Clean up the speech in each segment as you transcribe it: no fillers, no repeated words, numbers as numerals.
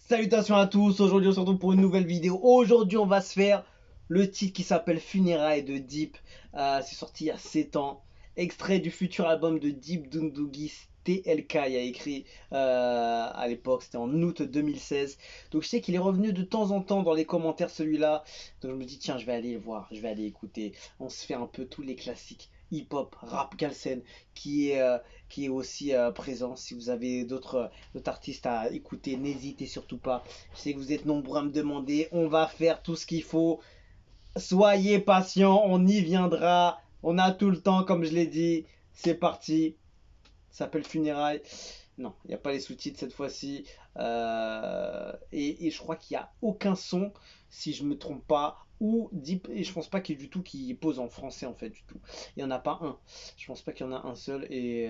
Salutations à tous, aujourd'hui on se retrouve pour une nouvelle vidéo. Aujourd'hui on va se faire le titre qui s'appelle Funérailles de Deep. C'est sorti il y a 7 ans. Extrait du futur album de Deep Doundouguis TLK. Il a écrit à l'époque, c'était en août 2016. Donc je sais qu'il est revenu de temps en temps dans les commentaires celui-là. Donc je me dis tiens je vais aller le voir, je vais aller écouter. On se fait un peu tous les classiques hip-hop, rap galsen qui est aussi présent. Si vous avez d'autres artistes à écouter, n'hésitez surtout pas. Je sais que vous êtes nombreux à me demander. On va faire tout ce qu'il faut. Soyez patients, on y viendra. On a tout le temps, comme je l'ai dit. C'est parti. Ça s'appelle Funérailles. Non, il n'y a pas les sous-titres cette fois-ci. Et je crois qu'il n'y a aucun son, si je me trompe pas. Ou Deep, et je pense pas qu'il y ait du tout qui pose en français en fait du tout. Il n'y en a pas un. Je pense pas qu'il y en a un seul. Et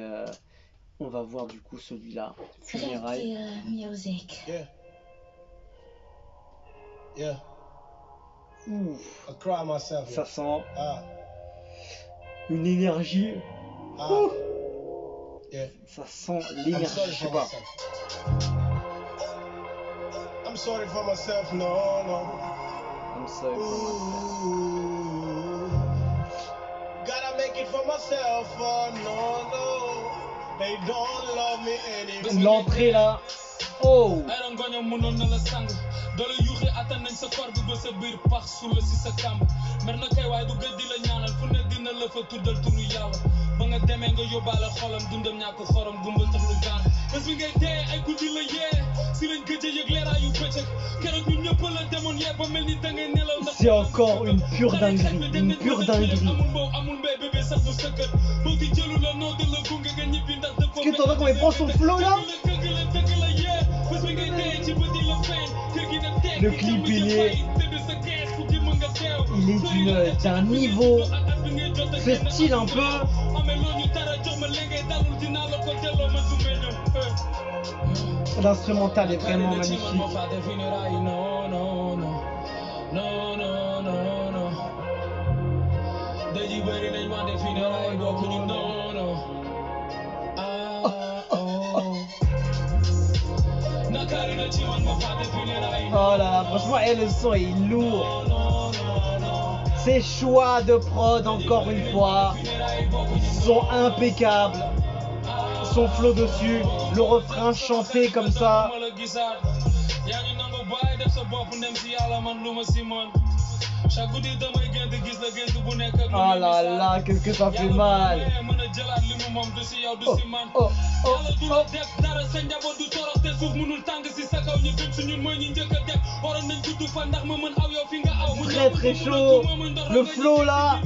on va voir du coup celui-là. Funérailles. Music. Yeah. Yeah. Ouf. I cry myself. Ça sent Ah. une énergie. Ah. Ouh. Yeah. Ça sent I'm l'énergie, sorry je sais for pas. myself. I'm sorry for myself. No, no. I'm sorry for myself. Ooh. Gotta make it for myself. Oh no, no. They don't love me anymore. L'entrée là. Oh. ay rangoñam mënoon na la sang doole yuuxi attan nañ sa kor bi ba sa biir pax suula si sa kàmb mer na kay waaye du gëj di la ñaanal fu ne dina la fa tuddal turu yàlla ba nga demee nga yóbbaale xolam dundam ñàkk xorom gumba tax lu gaan bés bi ngay dee ay guddi la yee si lañ gëj a yëg leeraayu bëccëg keroog ñun ñëpp la demoon yee ba mel ni da ngay nelaw ndax C'est encore une pure dinguerie. Une pure dinguerie. amul mbow amul mbay bébé sax du sa kër boo di jëlu la noo de la gunge nga ñibbi ndax dëppoo Est-ce que t'entends comment il prend son flow là? Le clip il est d'un niveau, ce style un peu. L'instrumental est vraiment magnifique. Oh là là, franchement, le son est lourd. Ses choix de prod, encore une fois, sont impeccables. Son flow dessus, le refrain chanté comme ça. Oh là là, qu'est-ce que ça fait mal. Oh, oh, oh, oh. Très très chaud. Le flow là.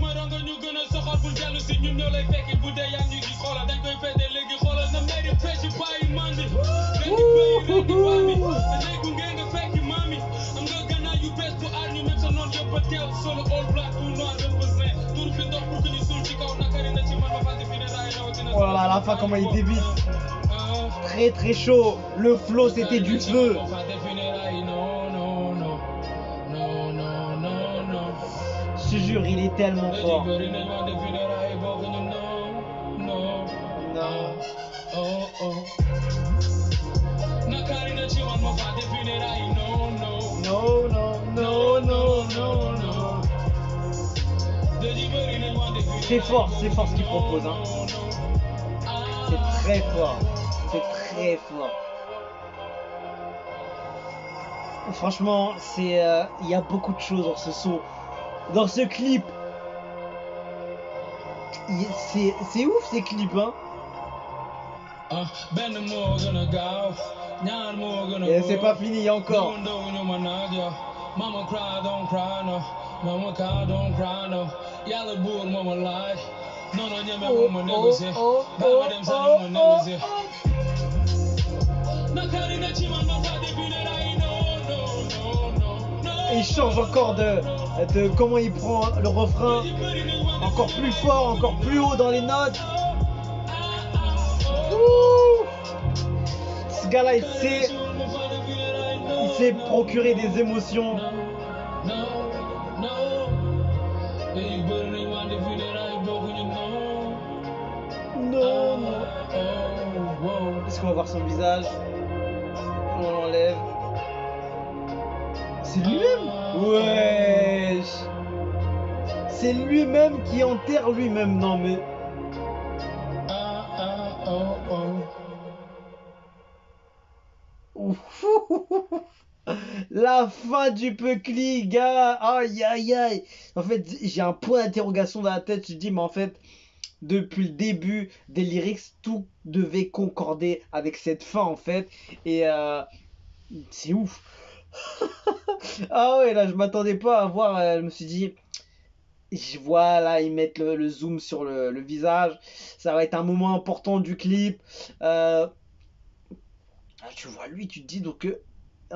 Oh là là, à la fin comment il débite. Très très chaud. Le flow c'était du feu. Je te jure, il est tellement fort. Non, non, non, non, non, non. C'est fort ce qu'il propose. Hein. C'est très fort. C'est très fort. Franchement, c'est il y a beaucoup de choses dans ce son. Dans ce clip. C'est ouf ces clips hein. Et c'est pas fini encore. Et il change encore de comment il prend le refrain. Encore plus fort, encore plus haut dans les notes. Ouh. Ce gars-là, il sait procurer des émotions. Non, non. Est-ce qu'on va voir son visage? On l'enlève. C'est lui-même. Wesh. C'est lui-même qui enterre lui-même. Non mais... Ouf. La fin du Peucli, gars. Aïe, aïe, aïe. En fait, j'ai un point d'interrogation dans la tête. Je dis, mais en fait, depuis le début des lyrics, tout devait concorder avec cette fin, en fait. Et c'est ouf. Ah ouais, là, je m'attendais pas à voir. Je me suis dit, je vois là, ils mettent le zoom sur le visage. Ça va être un moment important du clip. Tu vois lui, tu te dis donc que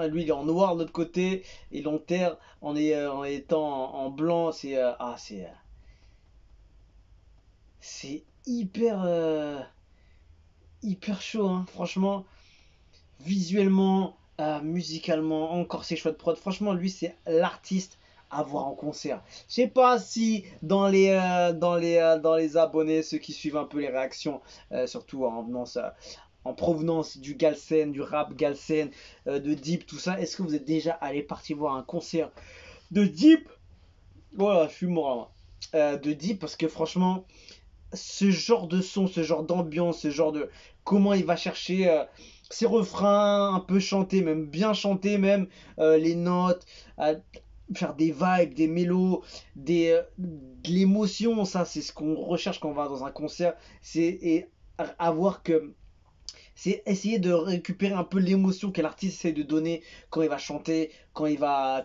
lui il est en noir de l'autre côté et l'enterre en étant en blanc. C'est hyper chaud, hein. Franchement, visuellement, musicalement, encore ses choix de prod. Franchement, lui c'est l'artiste à voir en concert. Je sais pas si dans les abonnés, ceux qui suivent un peu les réactions, surtout en provenance du Galsen, du rap Galsen, de Deep, tout ça, est-ce que vous êtes déjà allé parti voir un concert de Deep? Voilà, je suis mort là. De Deep, parce que franchement, ce genre de son, ce genre d'ambiance, ce genre de... Comment il va chercher ses refrains un peu chantés, même bien chantés même, les notes, faire des vibes, des mélos, de l'émotion, ça c'est ce qu'on recherche quand on va dans un concert, et avoir que c'est essayer de récupérer un peu l'émotion que l'artiste essaie de donner quand il va chanter, quand il va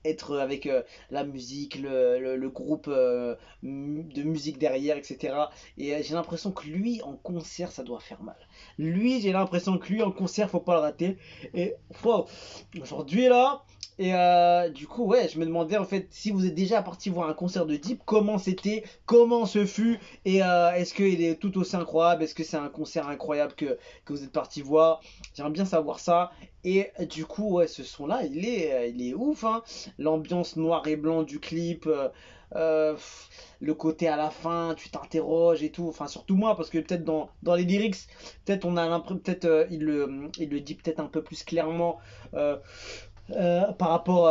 être avec la musique, le groupe de musique derrière, etc. Et j'ai l'impression que lui, en concert, ça doit faire mal. Lui, j'ai l'impression que lui, en concert, faut pas le rater. Et wow, aujourd'hui, là, et du coup, ouais, je me demandais en fait si vous êtes déjà parti voir un concert de Deep, comment c'était, comment ce fut, et est-ce qu'il est tout aussi incroyable, est-ce que c'est un concert incroyable que vous êtes parti voir. J'aimerais bien savoir ça. Et du coup, ouais, ce son-là, il est ouf, hein. L'ambiance noir et blanc du clip, le côté à la fin, tu t'interroges et tout. Enfin, surtout moi, parce que peut-être dans les lyrics, peut-être on a l'impression, peut-être il le dit peut-être un peu plus clairement par rapport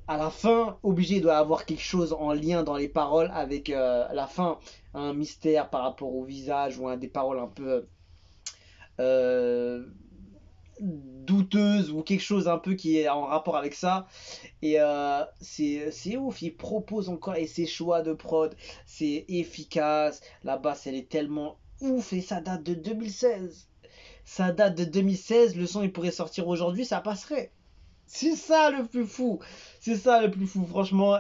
à la fin, obligé il doit avoir quelque chose en lien dans les paroles avec la fin, un mystère par rapport au visage ou des paroles un peu euh, douteuses ou quelque chose un peu qui est en rapport avec ça. Et c'est ouf, il propose encore et ses choix de prod, c'est efficace, la basse elle est tellement ouf et ça date de 2016. Ça date de 2016, le son il pourrait sortir aujourd'hui, ça passerait. C'est ça le plus fou. C'est ça le plus fou. Franchement,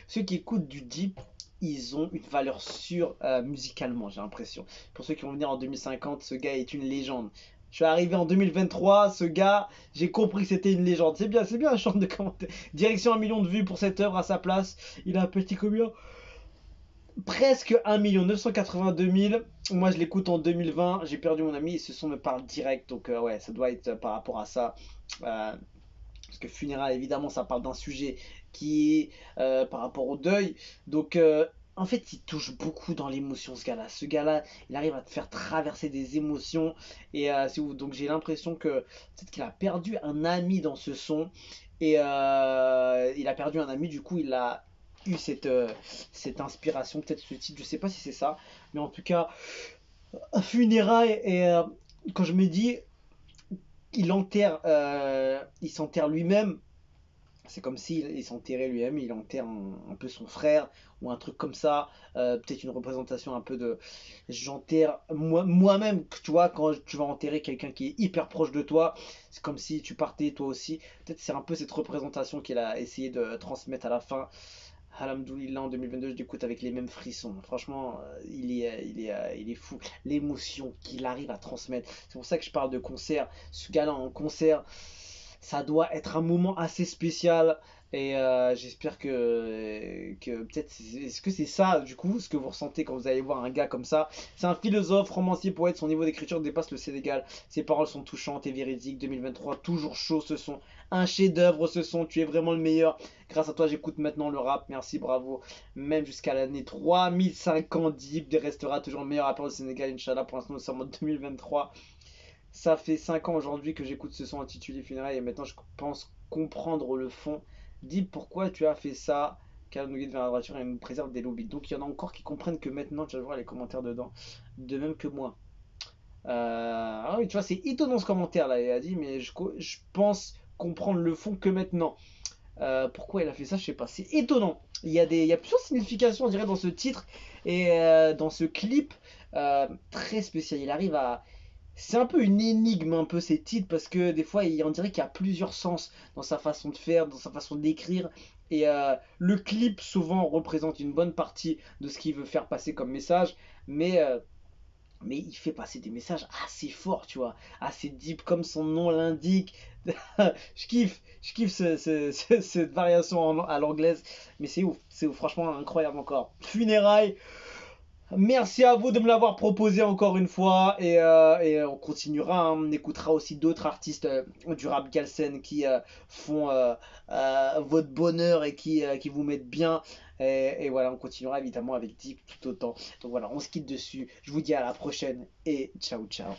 ceux qui écoutent du Deep, ils ont une valeur sûre musicalement, j'ai l'impression. Pour ceux qui vont venir en 2050, ce gars est une légende. Je suis arrivé en 2023, ce gars, j'ai compris que c'était une légende. C'est bien un chant de commentaire. Direction 1 million de vues pour cette œuvre à sa place. Il a un petit combien? Presque 1 982 000. Moi, je l'écoute en 2020. J'ai perdu mon ami et ce son me parle direct. Donc, ouais, ça doit être par rapport à ça. Parce que funérailles, évidemment, ça parle d'un sujet qui est par rapport au deuil. Donc, en fait, il touche beaucoup dans l'émotion, ce gars-là. Ce gars-là, il arrive à te faire traverser des émotions. Et c'est ouf. Donc, j'ai l'impression que peut-être qu'il a perdu un ami dans ce son. Et il a perdu un ami, du coup, il a eu cette inspiration, peut-être ce titre, je sais pas si c'est ça. Mais en tout cas, funérailles. Et quand je me dis il s'enterre lui-même. C'est comme s'il s'enterrait lui-même, il enterre un peu son frère ou un truc comme ça. Peut-être une représentation un peu de j'enterre moi-même, tu vois, quand tu vas enterrer quelqu'un qui est hyper proche de toi, c'est comme si tu partais toi aussi. Peut-être c'est un peu cette représentation qu'il a essayé de transmettre à la fin. Alhamdoulilah, en 2022, je l'écoute avec les mêmes frissons. Franchement, il est fou. L'émotion qu'il arrive à transmettre. C'est pour ça que je parle de concert. Ce gars-là en concert, ça doit être un moment assez spécial. Et j'espère que peut-être, est-ce que c'est ça, du coup, ce que vous ressentez quand vous allez voir un gars comme ça? C'est un philosophe, romancier, poète, son niveau d'écriture dépasse le Sénégal. Ses paroles sont touchantes et véridiques. 2023, toujours chaud ce son. Un chef-d'œuvre ce son, tu es vraiment le meilleur. Grâce à toi, j'écoute maintenant le rap. Merci, bravo. Même jusqu'à l'année 3050, Deep restera toujours le meilleur rappeur du Sénégal, Inch'Allah. Pour l'instant, nous sommes en 2023. Ça fait 5 ans aujourd'hui que j'écoute ce son intitulé Funérailles et maintenant je pense comprendre le fond. Dis pourquoi tu as fait ça, car nous guide vers la droiture et nous préserve des lobbies. Donc il y en a encore qui comprennent que maintenant tu vas voir les commentaires dedans, de même que moi. Ah oui, tu vois, c'est étonnant ce commentaire là. Il a dit, mais je pense comprendre le fond que maintenant. Pourquoi il a fait ça, je sais pas. C'est étonnant. Il y a plusieurs significations, on dirait, dans ce titre et dans ce clip très spécial. Il arrive à. C'est un peu une énigme, un peu ces titres, parce que des fois, on dirait qu'il y a plusieurs sens dans sa façon de faire, dans sa façon d'écrire. Et le clip, souvent, représente une bonne partie de ce qu'il veut faire passer comme message. Mais mais il fait passer des messages assez forts, tu vois, assez deep comme son nom l'indique. Je kiffe cette variation à l'anglaise, mais c'est ouf, franchement incroyable encore. Funérailles, merci à vous de me l'avoir proposé encore une fois et on continuera, hein. On écoutera aussi d'autres artistes du rap galsen qui font votre bonheur et qui vous mettent bien. Et voilà, on continuera évidemment avec Deep tout autant. Donc voilà, on se quitte dessus. Je vous dis à la prochaine et ciao ciao.